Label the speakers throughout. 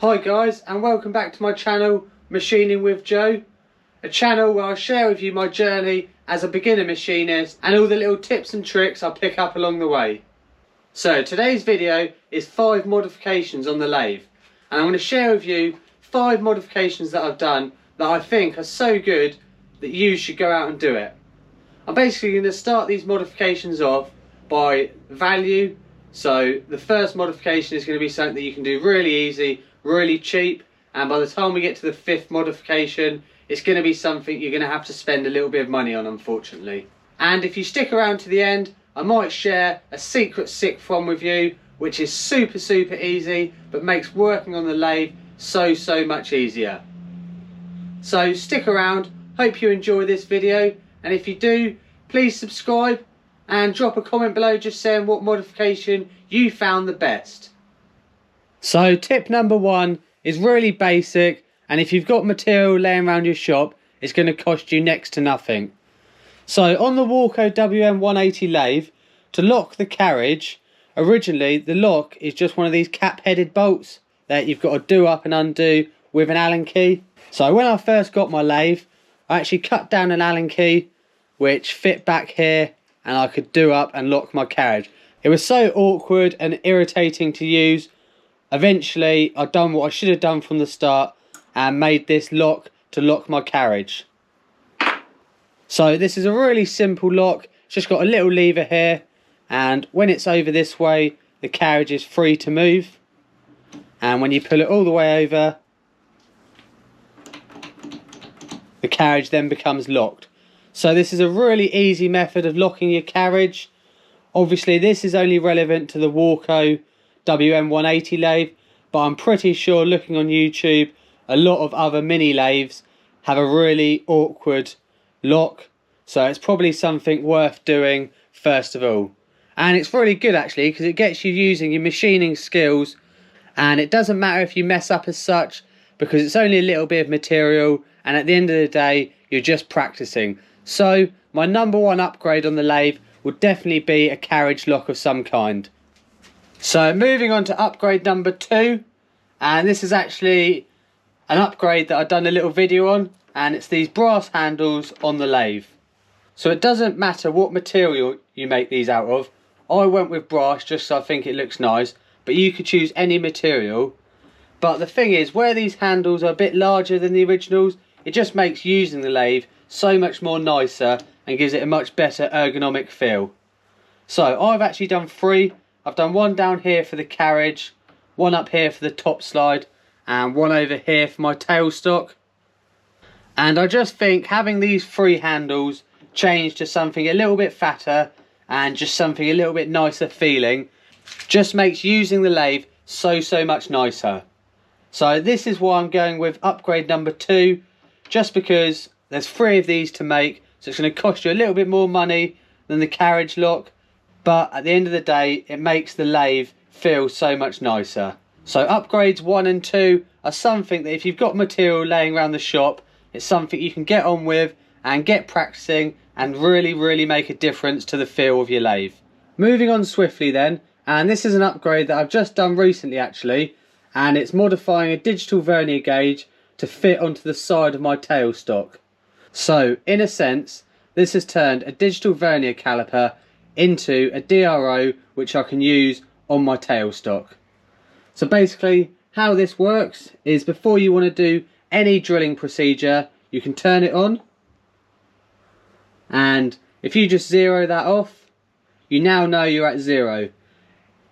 Speaker 1: Hi guys, and welcome back to my channel Machining with Joe, a channel where I share with you my journey as a beginner machinist and all the little tips and tricks I pick up along the way. So today's video is 5 modifications on the lathe, and I'm going to share with you 5 modifications that I've done that I think are so good that you should go out and do it. I'm basically going to start these modifications off by value. So the first modification is going to be something that you can do really easy, really cheap, and by the time we get to the 5th modification, it's going to be something you're going to have to spend a little bit of money on, unfortunately. And if you stick around to the end, I might share a secret 6th one with you, which is super easy, but makes working on the lathe so much easier. So stick around, hope you enjoy this video, and if you do, please subscribe and drop a comment below just saying what modification you found the best. So tip number 1 is really basic, and if you've got material laying around your shop, it's going to cost you next to nothing. So on the Walco WM180 lathe, to lock the carriage, originally the lock is just one of these cap headed bolts that you've got to do up and undo with an Allen key. So when I first got my lathe, I actually cut down an Allen key which fit back here, and I could do up and lock my carriage. It was so awkward and irritating to use. Eventually I'd done what I should have done from the start and made this lock to lock my carriage. So this is a really simple lock. It's just got a little lever here, and when it's over this way, the carriage is free to move, and when you pull it all the way over, the carriage then becomes locked. So this is a really easy method of locking your carriage. Obviously this is only relevant to the Walco WM180 lathe, but I'm pretty sure, looking on YouTube, a lot of other mini lathes have a really awkward lock, so it's probably something worth doing first of all. And it's really good actually, because it gets you using your machining skills, and it doesn't matter if you mess up as such, because it's only a little bit of material, and at the end of the day you're just practicing. So my number 1 upgrade on the lathe would definitely be a carriage lock of some kind. So moving on to upgrade number 2, and this is actually an upgrade that I've done a little video on, and it's these brass handles on the lathe. So it doesn't matter what material you make these out of. I went with brass just so I think it looks nice, but you could choose any material. But the thing is, where these handles are a bit larger than the originals, it just makes using the lathe so much more nicer and gives it a much better ergonomic feel. So I've actually done 3. I've done 1 down here for the carriage, 1 up here for the top slide, and 1 over here for my tailstock. And I just think having these 3 handles changed to something a little bit fatter and just something a little bit nicer feeling just makes using the lathe so much nicer. So this is why I'm going with upgrade number 2, just because there's 3 of these to make, so it's going to cost you a little bit more money than the carriage lock, but at the end of the day it makes the lathe feel so much nicer. So upgrades 1 and 2 are something that if you've got material laying around the shop, it's something you can get on with and get practicing and really make a difference to the feel of your lathe. Moving on swiftly then, and this is an upgrade that I've just done recently actually, and it's modifying a digital vernier gauge to fit onto the side of my tailstock. So in a sense, this has turned a digital vernier caliper into a DRO which I can use on my tailstock. So basically how this works is, before you want to do any drilling procedure, you can turn it on, and if you just 0 that off, you now know you're at 0.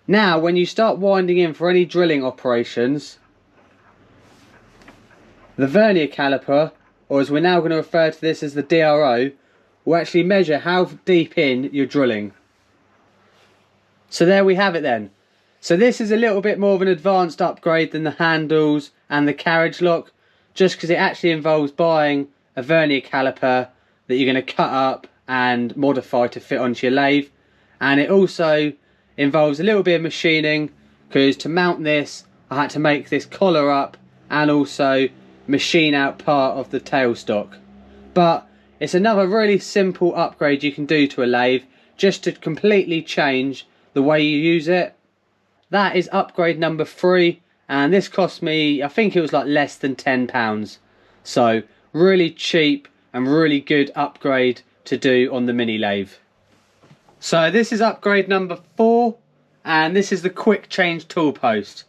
Speaker 1: Now when you start winding in for any drilling operations, the vernier caliper, or as we're now going to refer to this as the DRO, will actually measure how deep in you're drilling. So there we have it then. So this is a little bit more of an advanced upgrade than the handles and the carriage lock, just because it actually involves buying a vernier caliper that you're going to cut up and modify to fit onto your lathe, and it also involves a little bit of machining, because to mount this I had to make this collar up and also machine out part of the tailstock. But it's another really simple upgrade you can do to a lathe just to completely change the way you use it. That is upgrade number 3, and this cost me, I think it was like less than £10. So really cheap and really good upgrade to do on the Mini Lathe. So this is upgrade number 4, and this is the quick change tool post.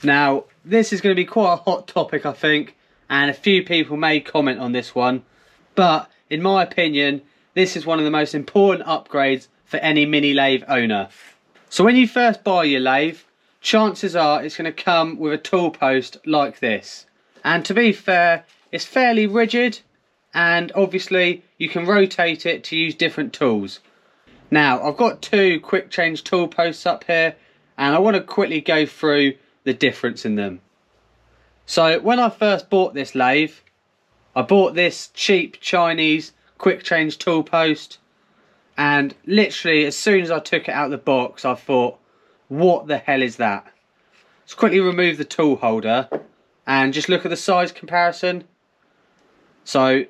Speaker 1: Now this is going to be quite a hot topic, I think, and a few people may comment on this one, but in my opinion this is one of the most important upgrades for any Mini Lathe owner. So when you first buy your lathe, chances are it's going to come with a tool post like this, and to be fair, it's fairly rigid, and obviously you can rotate it to use different tools. Now I've got 2 quick change tool posts up here, and I want to quickly go through the difference in them. So when I first bought this lathe, I bought this cheap Chinese quick change tool post, and literally as soon as I took it out of the box I thought, what the hell is that? Let's quickly remove the tool holder and just look at the size comparison. So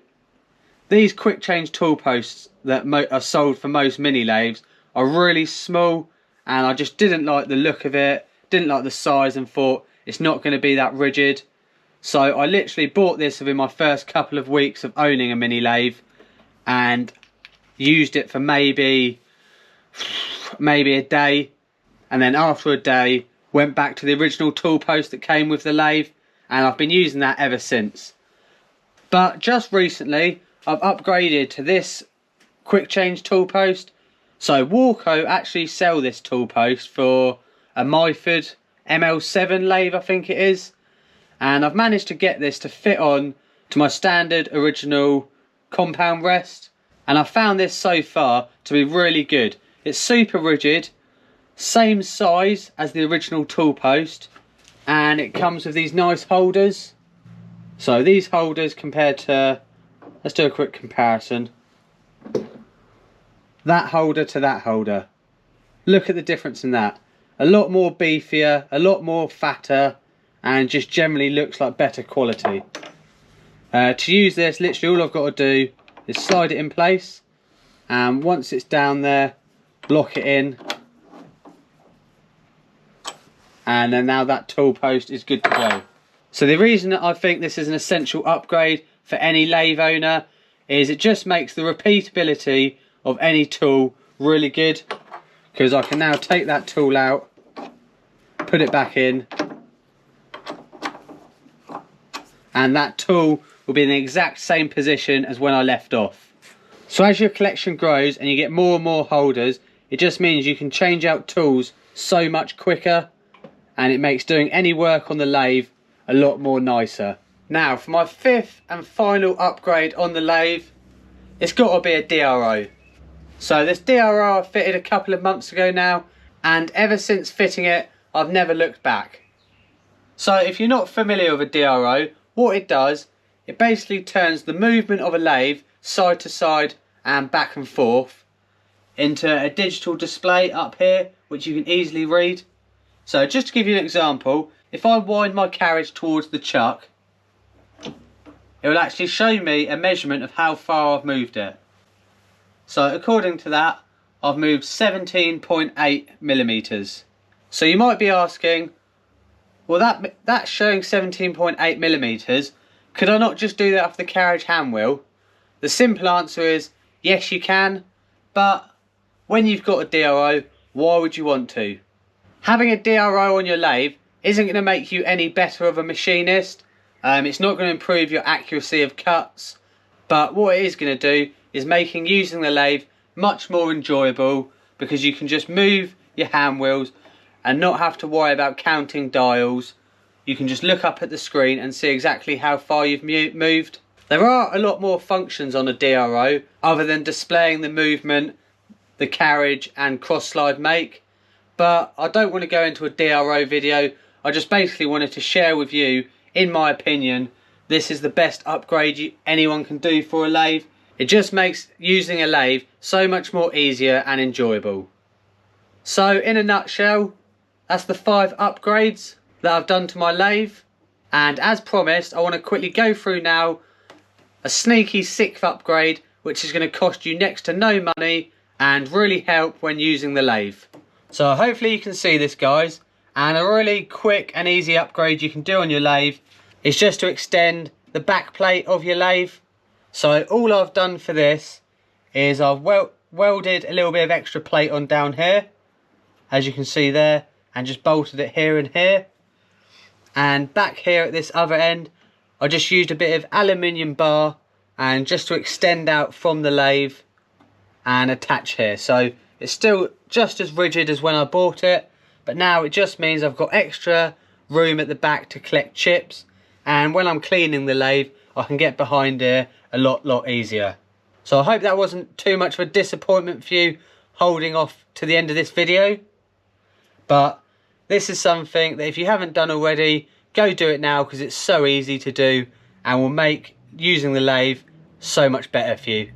Speaker 1: these quick change tool posts that are sold for most Mini Lathes are really small, and I just didn't like the look of it, didn't like the size, and thought it's not going to be that rigid. So I literally bought this within my first couple of weeks of owning a Mini Lathe, and used it for maybe a day, and then after a day went back to the original tool post that came with the lathe, and I've been using that ever since. But just recently I've upgraded to this quick change tool post. So Warco actually sell this tool post for a Myford ML7 lathe, I think it is, and I've managed to get this to fit on to my standard original compound rest, and I found this so far to be really good. It's super rigid, same size as the original tool post, and it comes with these nice holders. So these holders compared to, let's do a quick comparison, that holder to that holder, look at the difference in that. A lot more beefier, a lot more fatter, and just generally looks like better quality. To use this, literally all I've got to do is slide it in place, and once it's down there, lock it in, and then now that tool post is good to go. So the reason that I think this is an essential upgrade for any lathe owner is it just makes the repeatability of any tool really good, because I can now take that tool out, put it back in, and that tool will be in the exact same position as when I left off. So as your collection grows and you get more and more holders, it just means you can change out tools so much quicker, and it makes doing any work on the lathe a lot more nicer. Now for my 5th and final upgrade on the lathe, it's got to be a DRO. So this DRO I fitted a couple of months ago now, and ever since fitting it I've never looked back. So if you're not familiar with a DRO, what it does, it basically turns the movement of a lathe side to side and back and forth into a digital display up here which you can easily read. So just to give you an example, if I wind my carriage towards the chuck, it will actually show me a measurement of how far I've moved it. So according to that, I've moved 17.8 millimeters. So you might be asking, well that's showing 17.8 millimeters. Could I not just do that off the carriage hand wheel? The simple answer is yes you can, but when you've got a DRO, why would you want to? Having a DRO on your lathe isn't going to make you any better of a machinist. It's not going to improve your accuracy of cuts, but what it is going to do is making using the lathe much more enjoyable, because you can just move your hand wheels and not have to worry about counting dials. You can just look up at the screen and see exactly how far you've moved. There are a lot more functions on a DRO other than displaying the movement, the carriage and cross slide make, but I don't want to go into a DRO video. I just basically wanted to share with you, in my opinion, this is the best upgrade anyone can do for a lathe. It just makes using a lathe so much more easier and enjoyable. So in a nutshell, that's the 5 upgrades that I've done to my lathe, and as promised I want to quickly go through now a sneaky 6th upgrade which is going to cost you next to no money and really help when using the lathe. So hopefully you can see this, guys, And a really quick and easy upgrade you can do on your lathe is just to extend the back plate of your lathe. So all I've done for this is I've welded a little bit of extra plate on down here, as you can see there, and just bolted it here and here. And back here at this other end, I just used a bit of aluminium bar and just to extend out from the lathe and attach here. So it's still just as rigid as when I bought it, but now it just means I've got extra room at the back to collect chips, and when I'm cleaning the lathe I can get behind here a lot easier. So I hope that wasn't too much of a disappointment for you holding off to the end of this video, but this is something that if you haven't done already, go do it now, because it's so easy to do and will make using the lathe so much better for you.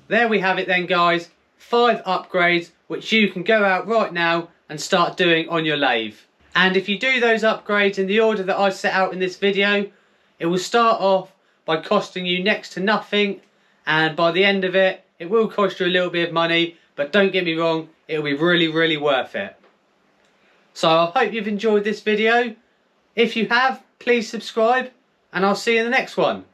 Speaker 1: There we have it then guys, 5 upgrades which you can go out right now and start doing on your lathe. And if you do those upgrades in the order that I set out in this video, it will start off by costing you next to nothing, and by the end of it, it will cost you a little bit of money, but don't get me wrong, it'll be really worth it. So I hope you've enjoyed this video. If you have, please subscribe, and I'll see you in the next one.